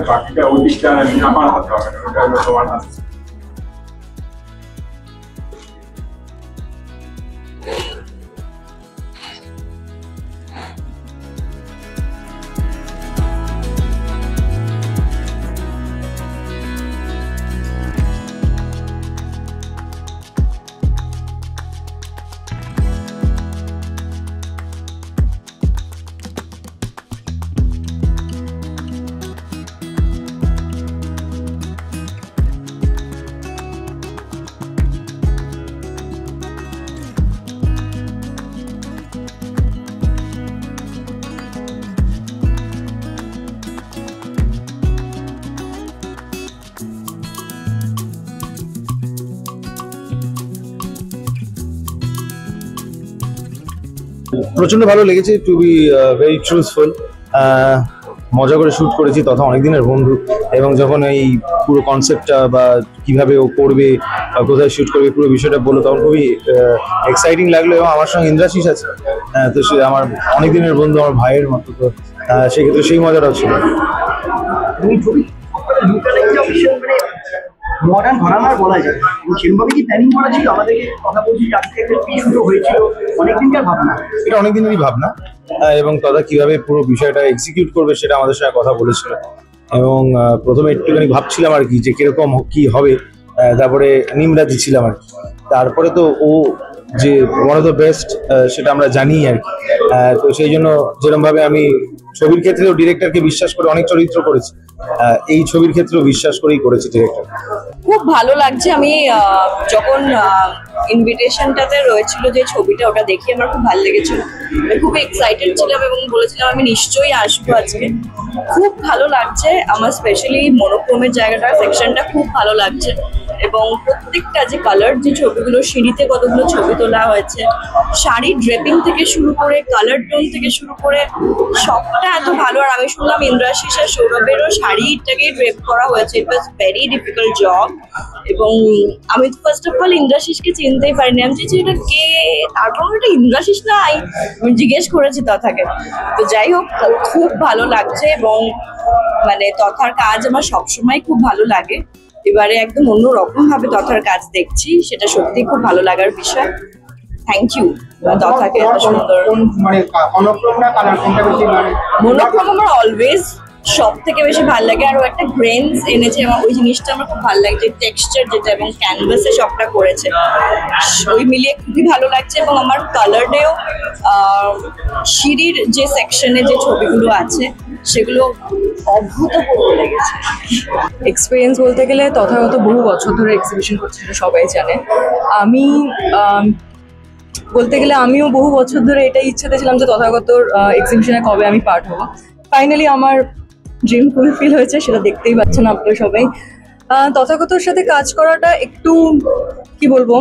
বাকিটা ওই দিকটা আমার হাতে হবে না, ওটা হলো তোমার হাতে। প্রচন্ড ভালো লেগেছে, টু বি ভেরি ট্রুথফুল। মজা করে শুট করেছি, তথা অনেকদিনের বন্ধু, এবং যখন এই পুরো কনসেপ্টটা বা কিভাবে ও করবে বা কোথায় শুট করবে পুরো বিষয়টা বললো, তখন খুবই এক্সাইটিং লাগলো। এবং আমার সঙ্গে ইন্দ্রাশিস আছে, তো সে আমার অনেকদিনের বন্ধু, আমার ভাইয়ের মতো, তো সেক্ষেত্রে সেই মজাটাও ছিল। মডার্ন ঘরানার বলা যায়, সেরকমভাবে কি প্ল্যানিং করা ছিল? আমাদেরকে কথা বলছি যে আজকে একটা শুরু হয়েছিল, অনেকদিনকার ভাবনা, এটা অনেকদিনেরই ভাবনা, এবং তারা কিভাবে পুরো বিষয়টা এক্সিকিউট করবে সেটা আমাদের সঙ্গে কথা বলেছিল। এবং প্রথমে একটুখানি ভাবছিলাম আর কি যে কিরকম কি হবে, তারপরে নিমরা দিচ্ছিলাম আর কি। তারপরে তো ও যে ওয়ান অফ দ্য বেস্ট সেটা আমরা জানি আর কি। তো সেই জন্য যেরকমভাবে আমি ছবির ক্ষেত্রেও ডিরেক্টরকে বিশ্বাস করে অনেক চরিত্র করেছি, এই ছবির ক্ষেত্রেও বিশ্বাস করেই করেছি ডিরেক্টর। খুব ভালো লাগছে। আমি যখন ইনভিটেশনটাতে রয়েছিল যে ছবিটা, ওটা দেখে আমার খুব ভালো লেগেছিল। আমি খুব এক্সাইটেড ছিলাম এবং বলেছিলাম আমি নিশ্চয়ই আসবো আজকে। খুব ভালো লাগছে আমার, স্পেশালি মনোক্রোমের জায়গাটা, সেকশনটা খুব ভালো লাগছে। এবং প্রত্যেকটা যে কালার, যে ছবিগুলো, সিঁড়িতে কতগুলো ছবি তোলা হয়েছে, শাড়ি ড্রেপিং থেকে শুরু করে, কালার টোন থেকে শুরু করে সবটা এত ভালো। আর আমি শুনলাম ইন্দ্রাশিস আর সৌরভেরও শাড়িটাকে ড্রেপ করা হয়েছে। ইট ওয়াজ ভেরি ডিফিকাল্ট জব। এবং আমি ফার্স্ট অফ অল ইন্দ্রাশিসকে চিনতেই পারিনি। আমি চাইছি এটা কে, তারপর এটা ইন্দ্রাশিস না, আমি জিজ্ঞেস করেছি তথাকে। তো যাই হোক, খুব ভালো লাগছে। এবং মানে তথার কাজ আমার সবসময় খুব ভালো লাগে। এবারে একদম অন্যরকম ভাবে তথার কাজ দেখছি, সেটা সত্যি খুব ভালো লাগার বিষয়। থ্যাংক ইউ তথাকে এত সুন্দর। মনোক্রোম আমার অলওয়েজ সব থেকে বেশি ভালো লাগে। আর ও একটা গ্রেনস এনেছে, আমার ওই জিনিসটা আমার খুব ভালো লাগছে, টেক্সচার যেটা, এবং ক্যানভাসে সবটা করেছে, ওই মিলিয়ে খুবই ভালো লাগছে। এবং আমার কালারেও সিঁড়ির যে সেকশনে যে ছবিগুলো আছে সেগুলো অভূতপূর্ব লেগেছে। এক্সপিরিয়েন্স বলতে গেলে তথাগত বহু বছর ধরে এক্সিবিশন করছে, সেটা সবাই জানে। আমি বলতে গেলে আমিও বহু বছর ধরে এটাই ইচ্ছাতে ছিলাম যে তথাগতর এক্সিবিশনে কবে আমি পার্ট হবো। ফাইনালি আমার ড্রিম ফুলফিল হয়েছে, সেটা দেখতেই পাচ্ছেন আপনারা সবাই। তথাগতর সাথে কাজ করাটা একটু কি বলবো,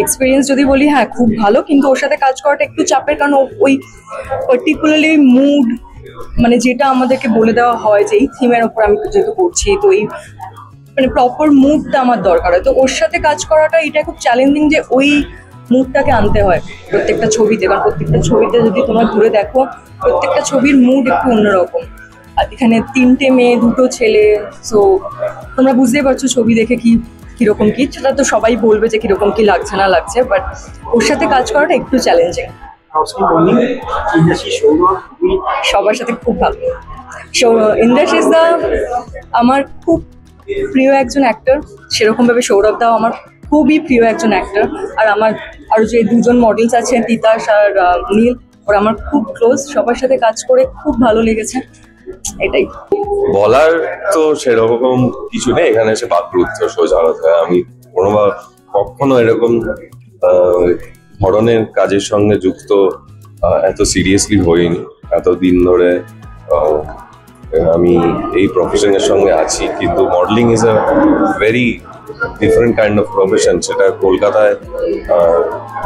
এক্সপিরিয়েন্স যদি বলি, হ্যাঁ খুব ভালো, কিন্তু ওর সাথে কাজ করাটা একটু চাপের, কারণ ওই পার্টিকুলারলি মুড, মানে যেটা আমাদেরকে বলে দেওয়া হয় যে এই থিমের ওপর আমি যেহেতু করছি, তো এই মানে প্রপার মুডটা আমার দরকার হয়। তো ওর সাথে কাজ করাটা এটা খুব চ্যালেঞ্জিং, যে ওই মুডটাকে আনতে হয় প্রত্যেকটা ছবিতে। কারণ প্রত্যেকটা ছবিতে যদি তোমরা ঘুরে দেখো, প্রত্যেকটা ছবির মুড একটু অন্যরকম। আর এখানে 3টে মেয়ে 2টো ছেলে, সো তোমরা বুঝতেই পারছো ছবি দেখে কিরকম কি, সেটা তো সবাই বলবে যে কিরকম কি লাগছে না লাগছে, বাট ওর সাথে কাজ করাটা একটু চ্যালেঞ্জিং। সবার সাথে খুব ভালো। ইন্দ্রাশিস দা আমার খুব প্রিয় একজন অ্যাক্টর, সেরকম ভাবে সৌরভ দাও আমার খুবই প্রিয় একজন অ্যাক্টর। আর আমার আরো যে দুজন মডেলস আছেন, তিতাস আর নীল, ওরা আমার খুব ক্লোজ। সবার সাথে কাজ করে খুব ভালো লেগেছে, এটাই বলার। তো সেরকম কিছু নেই, এখানে এসে বাকরুদ্ধ সোজা কথা। আমি কখনো এরকম ধরনের কাজের সঙ্গে যুক্ত এত সিরিয়াসলি হইনি এতদিন ধরে। আমি এই প্রফেশনের সঙ্গে আছি, কিন্তু modelling is a very different kind of profession. সেটা কলকাতায়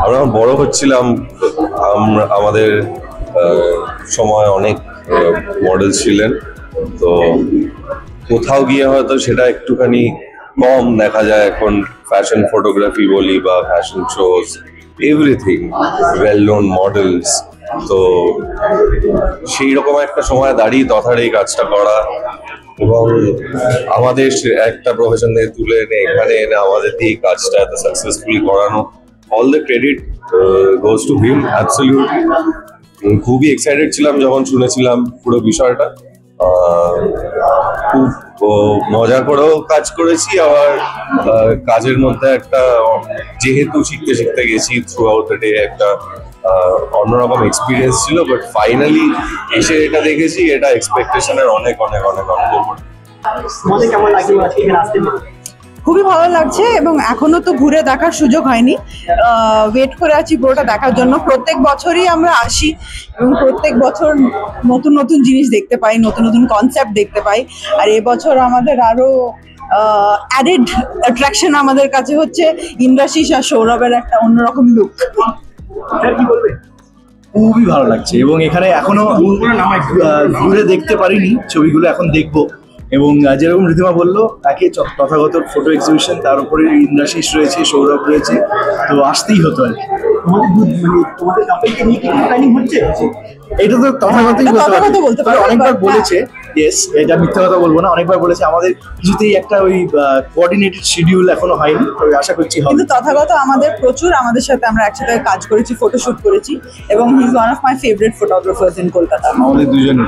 আমরা বড় হচ্ছিলাম, আমাদের সময় অনেক মডেল ছিলেন, তো কোথাও গিয়ে হয়তো সেটা একটুখানি কম দেখা যায় এখন। ফ্যাশন ফটোগ্রাফি বলি বা fashion shows, everything, well known models. তো সেই রকম একটা সময় দাঁড়িয়ে তথার এই কাজটা করা এবং আমাদের একটা প্রফেশন থেকে তুলে এনে এখানে এনে আমাদের দিয়ে এই কাজটা এত সাকসেসফুলি করানো, all the credit goes to him absolutely. খুবই এক্সাইটেড ছিলাম যখন শুনেছিলাম পুরো বিষয়টা। খুব মজা করেও কাজ করেছি, আবার কাজের মধ্যে একটা, যেহেতু শিখতে শিখতে গেছি থ্রু আউট দ্য ডে, একটা অন্যরকম এক্সপিরিয়েন্স ছিল। বাট ফাইনালি এসে এটা দেখেছি, এটা এক্সপেকটেশনের অনেক অনেক অনেক অনেক উপরে। তোমাদের কেমন লাগলো আজকে এখানে আসতে পেরে? খুবই ভালো লাগছে এবং এখনো তো ঘুরে দেখার সুযোগ হয়নি, ওয়েট করে আছি পুরোটা দেখার জন্য। প্রত্যেক বছরই আমরা আসি এবং প্রত্যেক বছর নতুন নতুন জিনিস দেখতে পাই, নতুন নতুন কনসেপ্ট দেখতে পাই। আর এবছর আমাদের আরো অ্যাডেড অ্যাট্রাকশন আমাদের কাছে হচ্ছে ইন্দ্রাশিস আর সৌরভের একটা অন্যরকম লুক। স্যার কি বলবে? খুবই ভালো লাগছে এবং এখানে এখনো ঘুরে দেখতে পারিনি, ছবিগুলো এখন দেখবো। এবং যেরকম ঋদ্ধিমা বললো, একে তথাগত ফটো এক্সিবিশন, তার উপরে ইন্দ্রাশিস রয়েছে, সৌরভ রয়েছে, তো আসতেই হতো আর কি। তোমাদের কাপলকে নিয়ে কি প্ল্যানিং হচ্ছে? এটা তো তথাগতই তথাগত বলতে পারো, অনেকবার হ্যাঁ। বলেছে, ইয়েস, এটা মিথ্যা কথা বলবো না, অনেকবার বলেছে। আমাদের কিছুতেই একটা ওই কোঅর্ডিনেটেড শিডিউল এখনো হয়নি, তবে আশা করছি হবে। কিন্তু তথাগত আমাদের প্রচুর, আমাদের সাথে আমরা একসাথে কাজ করেছি, ফটোশুট করেছি এবং he is one of my favourite photographers in Kolkata. আমাদের দুজনের